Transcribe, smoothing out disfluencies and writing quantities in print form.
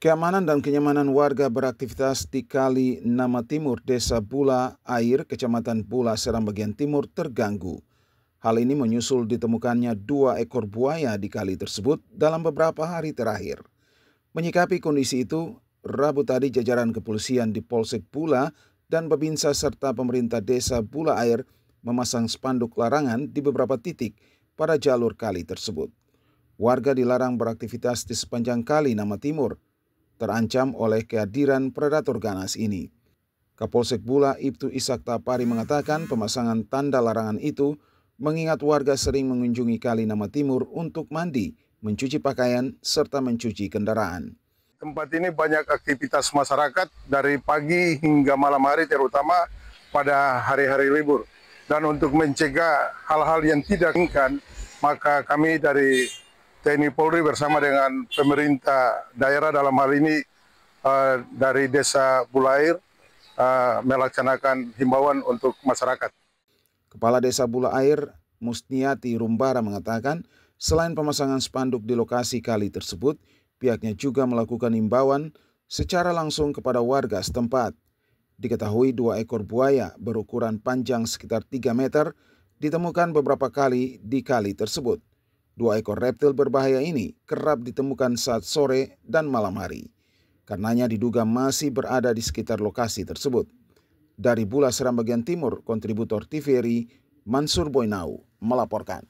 Keamanan dan kenyamanan warga beraktivitas di Kali Nama Timur, Desa Bula Air, Kecamatan Bula, Serang bagian timur terganggu. Hal ini menyusul ditemukannya 2 ekor buaya di kali tersebut dalam beberapa hari terakhir. Menyikapi kondisi itu, Rabu tadi jajaran kepolisian di Polsek Bula dan Babinsa serta pemerintah Desa Bula Air memasang spanduk larangan di beberapa titik pada jalur kali tersebut. Warga dilarang beraktivitas di sepanjang Kali Nama Timur, terancam oleh kehadiran predator ganas ini. Kapolsek Bula Ibtu Ishak Tapari mengatakan pemasangan tanda larangan itu mengingat warga sering mengunjungi Kali Nama Timur untuk mandi, mencuci pakaian, serta mencuci kendaraan. Tempat ini banyak aktivitas masyarakat dari pagi hingga malam hari, terutama pada hari-hari libur. Dan untuk mencegah hal-hal yang tidak diinginkan, maka kami dari TNI Polri bersama dengan pemerintah daerah dalam hal ini dari Desa Bula Air melaksanakan himbauan untuk masyarakat. Kepala Desa Bula Air, Musniati Rumbara mengatakan, selain pemasangan spanduk di lokasi kali tersebut, pihaknya juga melakukan himbauan secara langsung kepada warga setempat. Diketahui 2 ekor buaya berukuran panjang sekitar 3 meter ditemukan beberapa kali di kali tersebut. 2 ekor reptil berbahaya ini kerap ditemukan saat sore dan malam hari. Karenanya diduga masih berada di sekitar lokasi tersebut. Dari Bula Seram bagian timur, kontributor TVRI Mansur Boynau melaporkan.